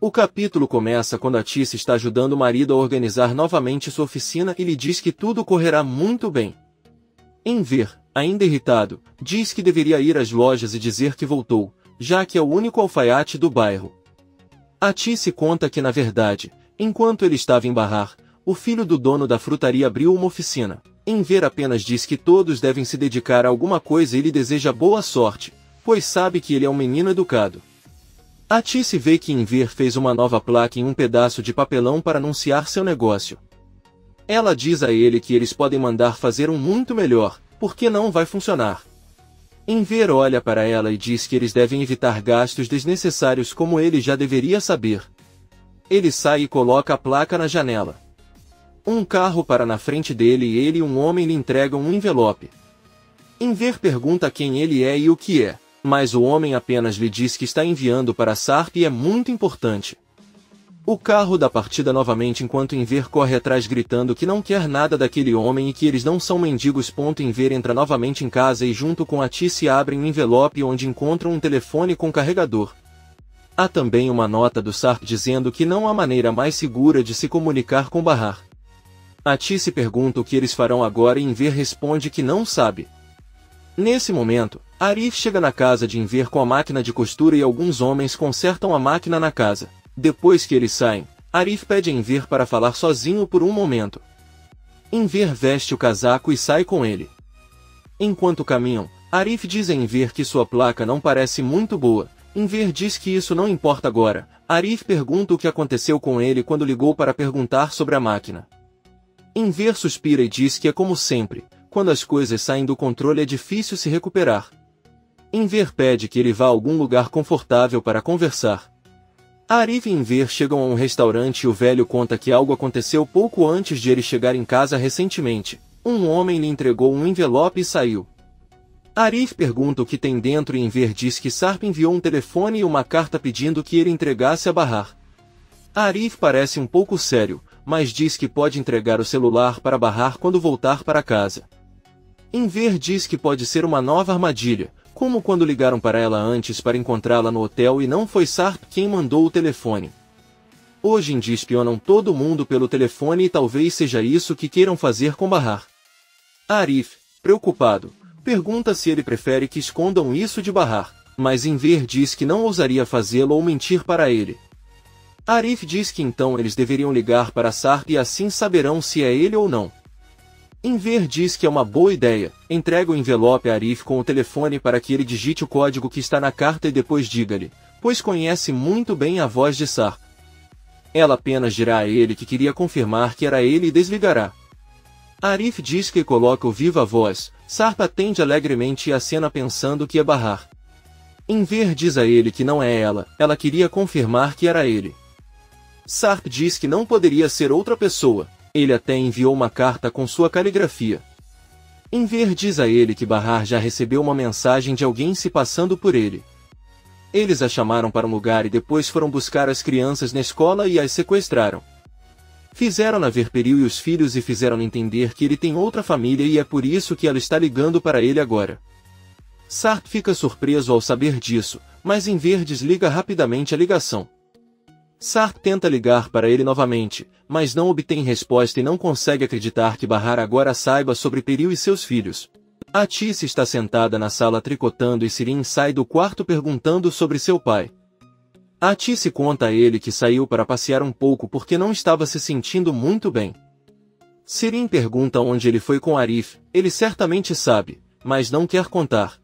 O capítulo começa quando Atice está ajudando o marido a organizar novamente sua oficina e lhe diz que tudo correrá muito bem. Enver, ainda irritado, diz que deveria ir às lojas e dizer que voltou, já que é o único alfaiate do bairro. Atice conta que na verdade, enquanto ele estava em Bahar, o filho do dono da frutaria abriu uma oficina. Enver apenas diz que todos devem se dedicar a alguma coisa e lhe deseja boa sorte, pois sabe que ele é um menino educado. Atice vê que Enver fez uma nova placa em um pedaço de papelão para anunciar seu negócio. Ela diz a ele que eles podem mandar fazer um muito melhor, porque não vai funcionar. Enver olha para ela e diz que eles devem evitar gastos desnecessários como ele já deveria saber. Ele sai e coloca a placa na janela. Um carro para na frente dele e ele e um homem lhe entregam um envelope. Enver pergunta quem ele é e o que é, mas o homem apenas lhe diz que está enviando para Sarp e é muito importante. O carro dá partida novamente enquanto Enver corre atrás gritando que não quer nada daquele homem e que eles não são mendigos. Enver entra novamente em casa e junto com Atice abrem um envelope onde encontram um telefone com carregador. Há também uma nota do Sarp dizendo que não há maneira mais segura de se comunicar com Bahar. Atice pergunta o que eles farão agora e Enver responde que não sabe. Nesse momento, Arif chega na casa de Enver com a máquina de costura e alguns homens consertam a máquina na casa. Depois que eles saem, Arif pede a Enver para falar sozinho por um momento. Enver veste o casaco e sai com ele. Enquanto caminham, Arif diz a Enver que sua placa não parece muito boa. Enver diz que isso não importa agora. Arif pergunta o que aconteceu com ele quando ligou para perguntar sobre a máquina. Enver suspira e diz que é como sempre, quando as coisas saem do controle é difícil se recuperar. Enver pede que ele vá a algum lugar confortável para conversar. Arif e Enver chegam a um restaurante e o velho conta que algo aconteceu pouco antes de ele chegar em casa recentemente. Um homem lhe entregou um envelope e saiu. Arif pergunta o que tem dentro e Enver diz que Sarp enviou um telefone e uma carta pedindo que ele entregasse a Bahar. Arif parece um pouco sério, mas diz que pode entregar o celular para Bahar quando voltar para casa. Enver diz que pode ser uma nova armadilha, como quando ligaram para ela antes para encontrá-la no hotel e não foi Sarp quem mandou o telefone. Hoje em dia espionam todo mundo pelo telefone e talvez seja isso que queiram fazer com Bahar. Arif, preocupado, pergunta se ele prefere que escondam isso de Bahar, mas Enver diz que não ousaria fazê-lo ou mentir para ele. Arif diz que então eles deveriam ligar para Sarp e assim saberão se é ele ou não. Enver diz que é uma boa ideia, entrega o envelope a Arif com o telefone para que ele digite o código que está na carta e depois diga-lhe, pois conhece muito bem a voz de Sarp. Ela apenas dirá a ele que queria confirmar que era ele e desligará. Arif diz que coloca o viva voz, Sarp atende alegremente e acena pensando que é Bahar. Enver diz a ele que não é ela queria confirmar que era ele. Sarp diz que não poderia ser outra pessoa, ele até enviou uma carta com sua caligrafia. Enver diz a ele que Bahar já recebeu uma mensagem de alguém se passando por ele. Eles a chamaram para um lugar e depois foram buscar as crianças na escola e as sequestraram. Fizeram-na ver Peril e os filhos e fizeram-na entender que ele tem outra família e é por isso que ela está ligando para ele agora. Sarp fica surpreso ao saber disso, mas Enver desliga rapidamente a ligação. Sarp tenta ligar para ele novamente, mas não obtém resposta e não consegue acreditar que Bahar agora saiba sobre Peril e seus filhos. Atice está sentada na sala tricotando e Sirin sai do quarto perguntando sobre seu pai. Atice conta a ele que saiu para passear um pouco porque não estava se sentindo muito bem. Sirin pergunta onde ele foi com Arif, ele certamente sabe, mas não quer contar.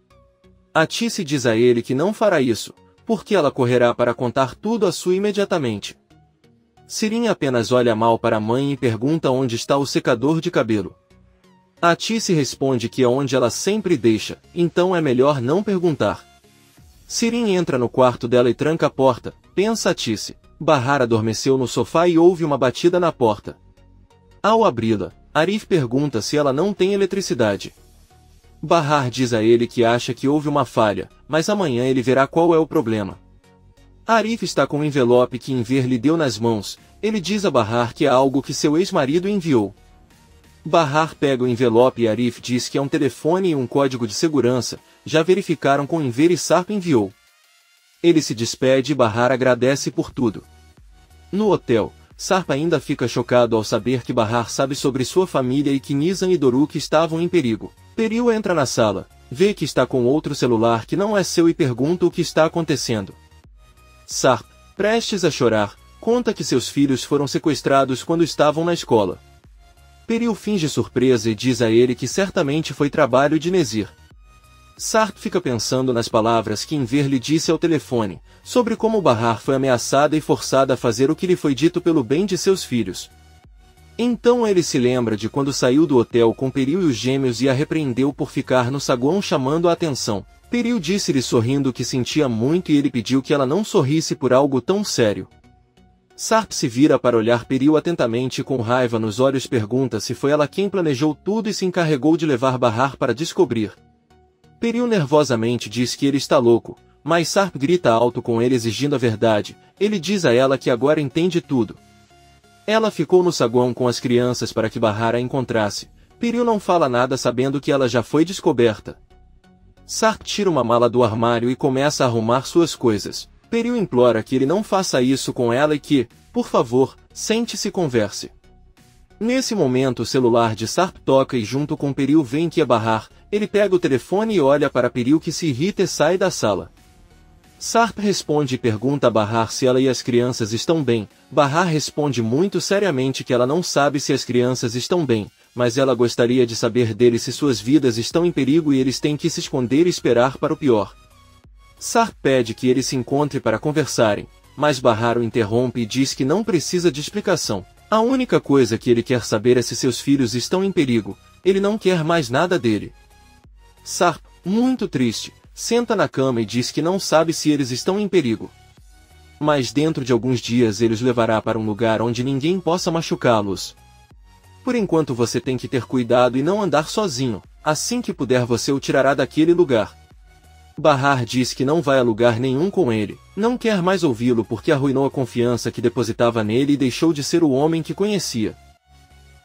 Atice diz a ele que não fará isso, porque ela correrá para contar tudo a Su imediatamente. Sirin apenas olha mal para a mãe e pergunta onde está o secador de cabelo. Atice responde que é onde ela sempre deixa, então é melhor não perguntar. Sirin entra no quarto dela e tranca a porta, pensa Atice. Bahar adormeceu no sofá e ouve uma batida na porta. Ao abri-la, Arif pergunta se ela não tem eletricidade. Bahar diz a ele que acha que houve uma falha, mas amanhã ele verá qual é o problema. Arif está com o envelope que Enver lhe deu nas mãos, ele diz a Bahar que é algo que seu ex-marido enviou. Bahar pega o envelope e Arif diz que é um telefone e um código de segurança, já verificaram com Enver e Sarp enviou. Ele se despede e Bahar agradece por tudo. No hotel, Sarp ainda fica chocado ao saber que Bahar sabe sobre sua família e que Nizam e Doruk estavam em perigo. Peril entra na sala, vê que está com outro celular que não é seu e pergunta o que está acontecendo. Sarp, prestes a chorar, conta que seus filhos foram sequestrados quando estavam na escola. Peril finge surpresa e diz a ele que certamente foi trabalho de Nezir. Sarp fica pensando nas palavras que Enver lhe disse ao telefone, sobre como Bahar foi ameaçada e forçada a fazer o que lhe foi dito pelo bem de seus filhos. Então ele se lembra de quando saiu do hotel com Peril e os gêmeos e a repreendeu por ficar no saguão chamando a atenção. Peril disse-lhe sorrindo que sentia muito e ele pediu que ela não sorrisse por algo tão sério. Sarp se vira para olhar Peril atentamente e com raiva nos olhos pergunta se foi ela quem planejou tudo e se encarregou de levar Bahar para descobrir. Peril nervosamente diz que ele está louco, mas Sarp grita alto com ele exigindo a verdade. Ele diz a ela que agora entende tudo. Ela ficou no saguão com as crianças para que Bahar a encontrasse. Peril não fala nada sabendo que ela já foi descoberta. Sarp tira uma mala do armário e começa a arrumar suas coisas. Peril implora que ele não faça isso com ela e que, por favor, sente-se e converse. Nesse momento o celular de Sarp toca e junto com Peril vem que é Bahar. Ele pega o telefone e olha para Peril que se irrita e sai da sala. Sarp responde e pergunta a Bahar se ela e as crianças estão bem. Bahar responde muito seriamente que ela não sabe se as crianças estão bem, mas ela gostaria de saber deles se suas vidas estão em perigo e eles têm que se esconder e esperar para o pior. Sarp pede que ele se encontre para conversarem, mas Bahar o interrompe e diz que não precisa de explicação. A única coisa que ele quer saber é se seus filhos estão em perigo. Ele não quer mais nada dele. Sarp, muito triste, senta na cama e diz que não sabe se eles estão em perigo. Mas dentro de alguns dias ele os levará para um lugar onde ninguém possa machucá-los. Por enquanto você tem que ter cuidado e não andar sozinho. Assim que puder você o tirará daquele lugar. Bahar diz que não vai a lugar nenhum com ele. Não quer mais ouvi-lo porque arruinou a confiança que depositava nele e deixou de ser o homem que conhecia.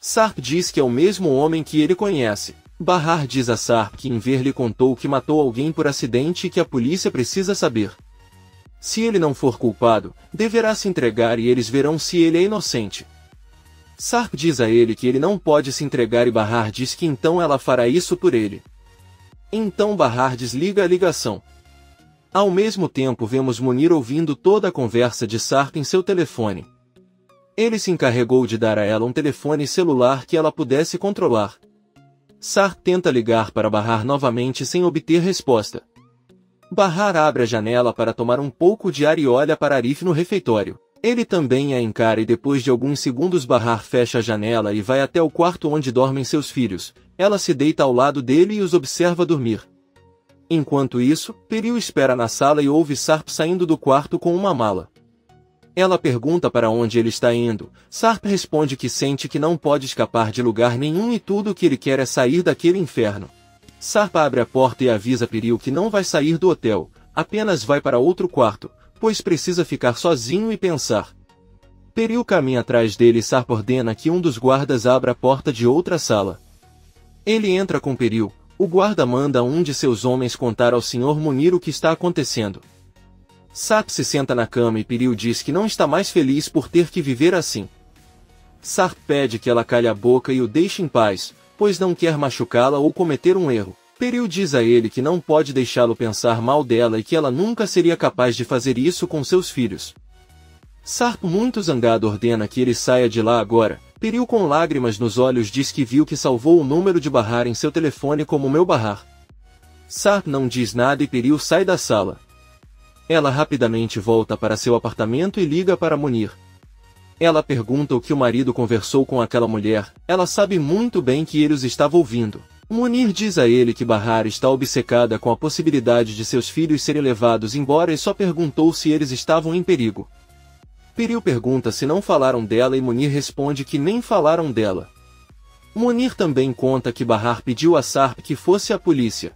Sarp diz que é o mesmo homem que ele conhece. Bahar diz a Sarp que Enver lhe contou que matou alguém por acidente e que a polícia precisa saber. Se ele não for culpado, deverá se entregar e eles verão se ele é inocente. Sarp diz a ele que ele não pode se entregar e Bahar diz que então ela fará isso por ele. Então Bahar desliga a ligação. Ao mesmo tempo vemos Munir ouvindo toda a conversa de Sarp em seu telefone. Ele se encarregou de dar a ela um telefone celular que ela pudesse controlar. Sarp tenta ligar para Bahar novamente sem obter resposta. Bahar abre a janela para tomar um pouco de ar e olha para Arif no refeitório. Ele também a encara e depois de alguns segundos Bahar fecha a janela e vai até o quarto onde dormem seus filhos. Ela se deita ao lado dele e os observa dormir. Enquanto isso, Peril espera na sala e ouve Sarp saindo do quarto com uma mala. Ela pergunta para onde ele está indo. Sarp responde que sente que não pode escapar de lugar nenhum e tudo o que ele quer é sair daquele inferno. Sarp abre a porta e avisa Peril que não vai sair do hotel, apenas vai para outro quarto, pois precisa ficar sozinho e pensar. Peril caminha atrás dele e Sarp ordena que um dos guardas abra a porta de outra sala. Ele entra com Peril. O guarda manda um de seus homens contar ao Sr. Munir o que está acontecendo. Sarp se senta na cama e Peril diz que não está mais feliz por ter que viver assim. Sarp pede que ela calhe a boca e o deixe em paz, pois não quer machucá-la ou cometer um erro. Peril diz a ele que não pode deixá-lo pensar mal dela e que ela nunca seria capaz de fazer isso com seus filhos. Sarp, muito zangado, ordena que ele saia de lá agora. Peril, com lágrimas nos olhos, diz que viu que salvou o número de Bahar em seu telefone como meu Bahar. Sarp não diz nada e Peril sai da sala. Ela rapidamente volta para seu apartamento e liga para Munir. Ela pergunta o que o marido conversou com aquela mulher. Ela sabe muito bem que ele os estava ouvindo. Munir diz a ele que Bahar está obcecada com a possibilidade de seus filhos serem levados embora e só perguntou se eles estavam em perigo. Peril pergunta se não falaram dela e Munir responde que nem falaram dela. Munir também conta que Bahar pediu a Sarp que fosse à polícia.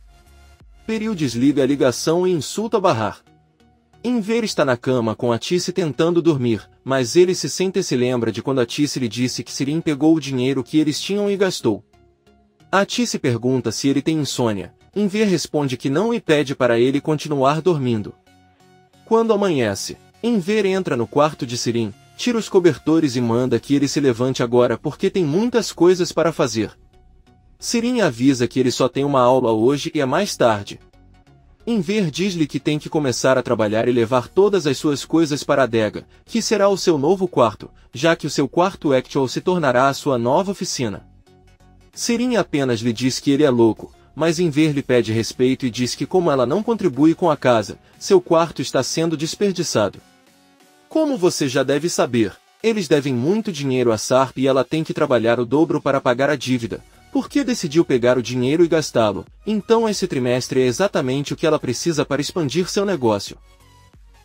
Peril desliga a ligação e insulta Bahar. Enver está na cama com a Tice tentando dormir, mas ele se sente e se lembra de quando a Tice lhe disse que Sirin pegou o dinheiro que eles tinham e gastou. A Tice pergunta se ele tem insônia. Enver responde que não e pede para ele continuar dormindo. Quando amanhece, Enver entra no quarto de Sirin. tira os cobertores e manda que ele se levante agora porque tem muitas coisas para fazer. Sirin avisa que ele só tem uma aula hoje e é mais tarde. Enver diz-lhe que tem que começar a trabalhar e levar todas as suas coisas para a adega, que será o seu novo quarto, já que o seu quarto actual se tornará a sua nova oficina. Sirin apenas lhe diz que ele é louco, mas Enver lhe pede respeito e diz que como ela não contribui com a casa, seu quarto está sendo desperdiçado. Como você já deve saber, eles devem muito dinheiro a Sarp e ela tem que trabalhar o dobro para pagar a dívida, porque decidiu pegar o dinheiro e gastá-lo, então esse trimestre é exatamente o que ela precisa para expandir seu negócio.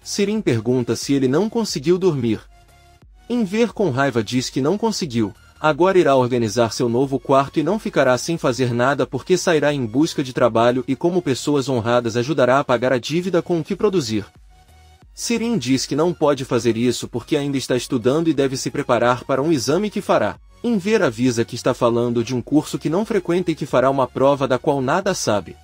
Sirin pergunta se ele não conseguiu dormir. Enver com raiva diz que não conseguiu, agora irá organizar seu novo quarto e não ficará sem fazer nada porque sairá em busca de trabalho e como pessoas honradas ajudará a pagar a dívida com o que produzir. Sirin diz que não pode fazer isso porque ainda está estudando e deve se preparar para um exame que fará. Enver avisa que está falando de um curso que não frequenta e que fará uma prova da qual nada sabe.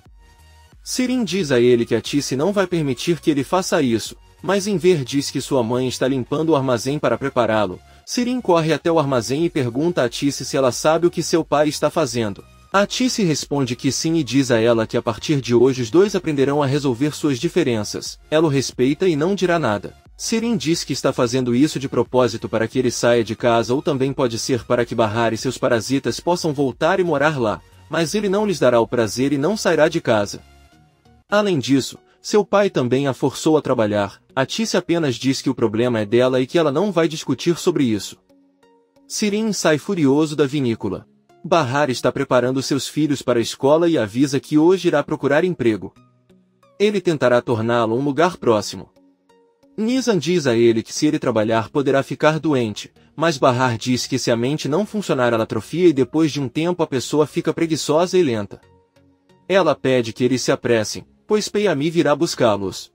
Sirin diz a ele que a Tice não vai permitir que ele faça isso, mas Enver diz que sua mãe está limpando o armazém para prepará-lo. Sirin corre até o armazém e pergunta a Tice se ela sabe o que seu pai está fazendo. A Tice responde que sim e diz a ela que a partir de hoje os dois aprenderão a resolver suas diferenças. Ela o respeita e não dirá nada. Sirin diz que está fazendo isso de propósito para que ele saia de casa ou também pode ser para que Bahar e seus parasitas possam voltar e morar lá, mas ele não lhes dará o prazer e não sairá de casa. Além disso, seu pai também a forçou a trabalhar. A Tice apenas diz que o problema é dela e que ela não vai discutir sobre isso. Sirin sai furioso da vinícola. Bahar está preparando seus filhos para a escola e avisa que hoje irá procurar emprego. Ele tentará torná-lo um lugar próximo. Nizam diz a ele que se ele trabalhar poderá ficar doente, mas Bahar diz que se a mente não funcionar ela atrofia e depois de um tempo a pessoa fica preguiçosa e lenta. Ela pede que eles se apressem, pois Peyami virá buscá-los.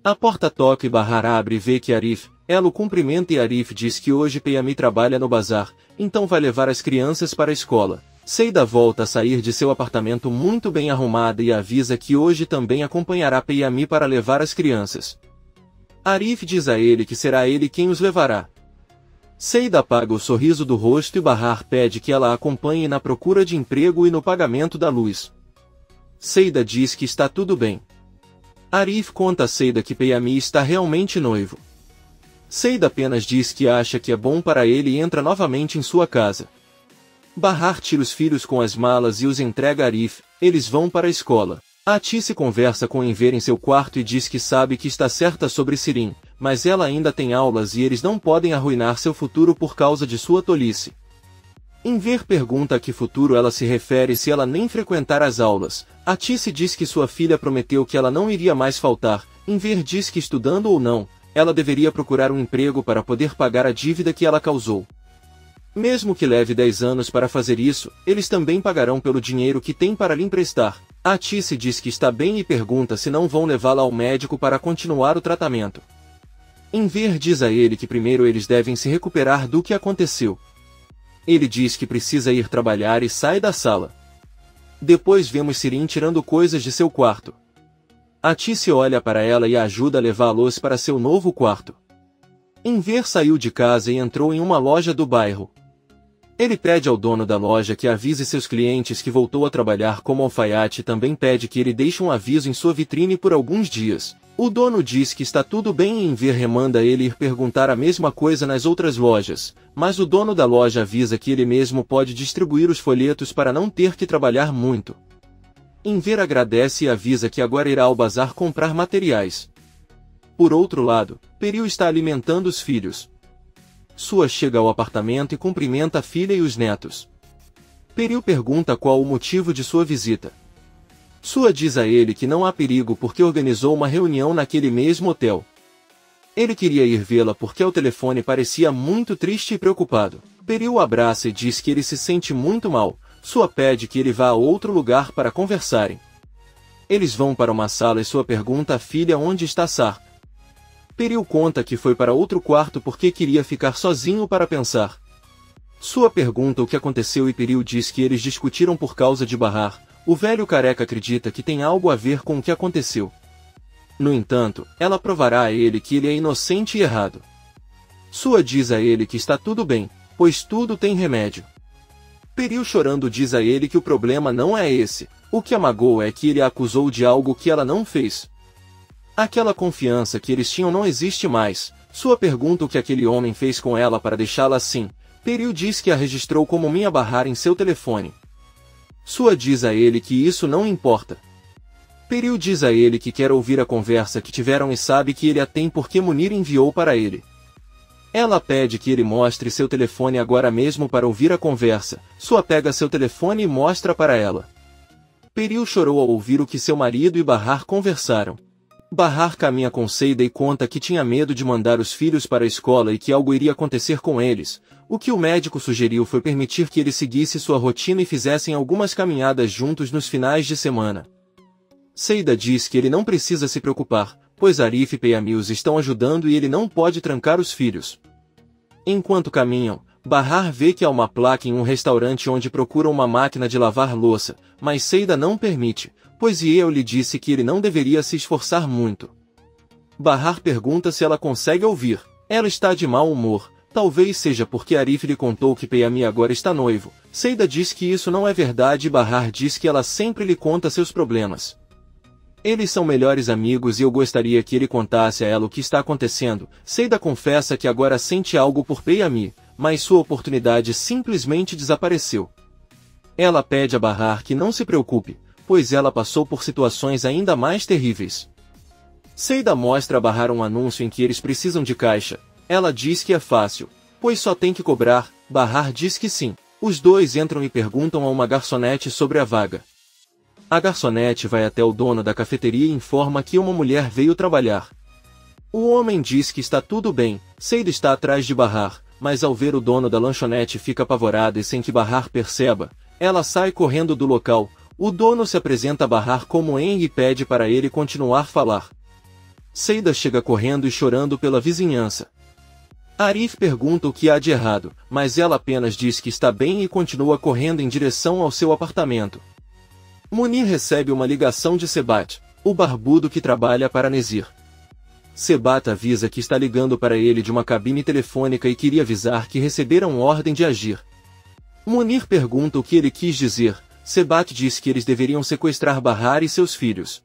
A porta toca e Bahar abre e vê que Arif, ela o cumprimenta e Arif diz que hoje Peyami trabalha no bazar, então vai levar as crianças para a escola. Seida volta a sair de seu apartamento muito bem arrumada e avisa que hoje também acompanhará Peyami para levar as crianças. Arif diz a ele que será ele quem os levará. Seida apaga o sorriso do rosto e Bahar pede que ela a acompanhe na procura de emprego e no pagamento da luz. Seida diz que está tudo bem. Arif conta a Seida que Peyami está realmente noivo. Seida apenas diz que acha que é bom para ele e entra novamente em sua casa. Bahar tira os filhos com as malas e os entrega a Arif, eles vão para a escola. A Tice conversa com Enver em seu quarto e diz que sabe que está certa sobre Sirin, mas ela ainda tem aulas e eles não podem arruinar seu futuro por causa de sua tolice. Enver pergunta a que futuro ela se refere se ela nem frequentar as aulas. A Tice diz que sua filha prometeu que ela não iria mais faltar. Enver diz que estudando ou não, ela deveria procurar um emprego para poder pagar a dívida que ela causou. Mesmo que leve 10 anos para fazer isso, eles também pagarão pelo dinheiro que tem para lhe emprestar. A Tice diz que está bem e pergunta se não vão levá-la ao médico para continuar o tratamento. Enver diz a ele que primeiro eles devem se recuperar do que aconteceu. Ele diz que precisa ir trabalhar e sai da sala. Depois vemos Sirin tirando coisas de seu quarto. A Tice olha para ela e a ajuda a levá-los para seu novo quarto. Enver saiu de casa e entrou em uma loja do bairro. Ele pede ao dono da loja que avise seus clientes que voltou a trabalhar como alfaiate e também pede que ele deixe um aviso em sua vitrine por alguns dias. O dono diz que está tudo bem e Enver remanda ele ir perguntar a mesma coisa nas outras lojas, mas o dono da loja avisa que ele mesmo pode distribuir os folhetos para não ter que trabalhar muito. Enver agradece e avisa que agora irá ao bazar comprar materiais. Por outro lado, Peril está alimentando os filhos. Sua chega ao apartamento e cumprimenta a filha e os netos. Peril pergunta qual o motivo de sua visita. Sua diz a ele que não há perigo porque organizou uma reunião naquele mesmo hotel. Ele queria ir vê-la porque ao telefone parecia muito triste e preocupado. Peril o abraça e diz que ele se sente muito mal. Sua pede que ele vá a outro lugar para conversarem. Eles vão para uma sala e sua pergunta à filha onde está Sarp. Peril conta que foi para outro quarto porque queria ficar sozinho para pensar. Sua pergunta o que aconteceu e Peril diz que eles discutiram por causa de Bahar. O velho careca acredita que tem algo a ver com o que aconteceu. No entanto, ela provará a ele que ele é inocente e errado. Sua diz a ele que está tudo bem, pois tudo tem remédio. Periu chorando diz a ele que o problema não é esse, o que a magoa é que ele a acusou de algo que ela não fez. Aquela confiança que eles tinham não existe mais. Sua pergunta o que aquele homem fez com ela para deixá-la assim. Periu diz que a registrou como Minha Bahar em seu telefone. Sua diz a ele que isso não importa. Periu diz a ele que quer ouvir a conversa que tiveram e sabe que ele a tem porque Munir enviou para ele. Ela pede que ele mostre seu telefone agora mesmo para ouvir a conversa. Sua pega seu telefone e mostra para ela. Periu chorou ao ouvir o que seu marido e Bahar conversaram. Bahar caminha com Seida e conta que tinha medo de mandar os filhos para a escola e que algo iria acontecer com eles. O que o médico sugeriu foi permitir que ele seguisse sua rotina e fizessem algumas caminhadas juntos nos finais de semana. Seida diz que ele não precisa se preocupar, pois Arif e Peyami os estão ajudando e ele não pode trancar os filhos. Enquanto caminham, Bahar vê que há uma placa em um restaurante onde procuram uma máquina de lavar louça, mas Seida não permite, pois Yeo lhe disse que ele não deveria se esforçar muito. Bahar pergunta se ela consegue ouvir. Ela está de mau humor, talvez seja porque Arif lhe contou que Peyami agora está noivo. Seida diz que isso não é verdade e Bahar diz que ela sempre lhe conta seus problemas. Eles são melhores amigos e eu gostaria que ele contasse a ela o que está acontecendo. Seida confessa que agora sente algo por Peyami, mas sua oportunidade simplesmente desapareceu. Ela pede a Bahar que não se preocupe, pois ela passou por situações ainda mais terríveis. Seida mostra a Bahar um anúncio em que eles precisam de caixa. Ela diz que é fácil, pois só tem que cobrar. Bahar diz que sim. Os dois entram e perguntam a uma garçonete sobre a vaga. A garçonete vai até o dono da cafeteria e informa que uma mulher veio trabalhar. O homem diz que está tudo bem. Seida está atrás de Bahar, mas ao ver o dono da lanchonete fica apavorada e sem que Bahar perceba, ela sai correndo do local. O dono se apresenta a Bahar como Henry e pede para ele continuar a falar. Seida chega correndo e chorando pela vizinhança. Arif pergunta o que há de errado, mas ela apenas diz que está bem e continua correndo em direção ao seu apartamento. Munir recebe uma ligação de Sebat, o barbudo que trabalha para Nezir. Sebat avisa que está ligando para ele de uma cabine telefônica e queria avisar que receberam ordem de agir. Munir pergunta o que ele quis dizer. Sebat diz que eles deveriam sequestrar Bahar e seus filhos.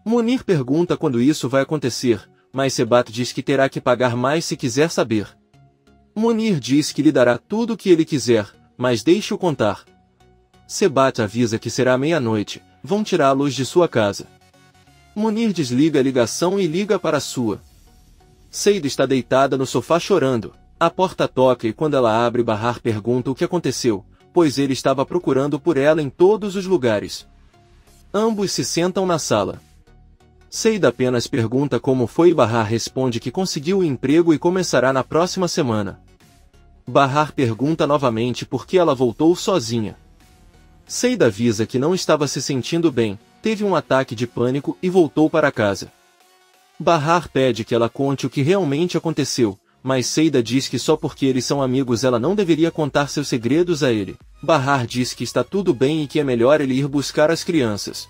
Munir pergunta quando isso vai acontecer, mas Sebat diz que terá que pagar mais se quiser saber. Munir diz que lhe dará tudo o que ele quiser, mas deixe-o contar. Sebat avisa que será meia-noite, vão tirá-los de sua casa. Munir desliga a ligação e liga para a sua. Seida está deitada no sofá chorando. A porta toca e quando ela abre Bahar pergunta o que aconteceu, pois ele estava procurando por ela em todos os lugares. Ambos se sentam na sala. Seida apenas pergunta como foi e Bahar responde que conseguiu o emprego e começará na próxima semana. Bahar pergunta novamente por que ela voltou sozinha. Seida avisa que não estava se sentindo bem, teve um ataque de pânico e voltou para casa. Bahar pede que ela conte o que realmente aconteceu, mas Seida diz que só porque eles são amigos ela não deveria contar seus segredos a ele. Bahar diz que está tudo bem e que é melhor ele ir buscar as crianças.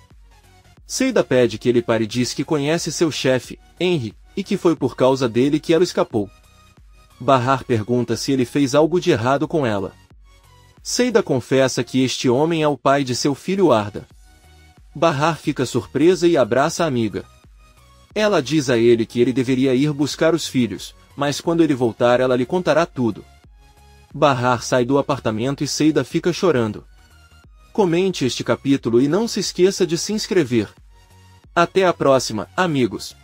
Seida pede que ele pare e diz que conhece seu chefe, Henry, e que foi por causa dele que ela escapou. Bahar pergunta se ele fez algo de errado com ela. Seida confessa que este homem é o pai de seu filho Arda. Bahar fica surpresa e abraça a amiga. Ela diz a ele que ele deveria ir buscar os filhos, mas quando ele voltar ela lhe contará tudo. Bahar sai do apartamento e Seida fica chorando. Comente este capítulo e não se esqueça de se inscrever. Até a próxima, amigos!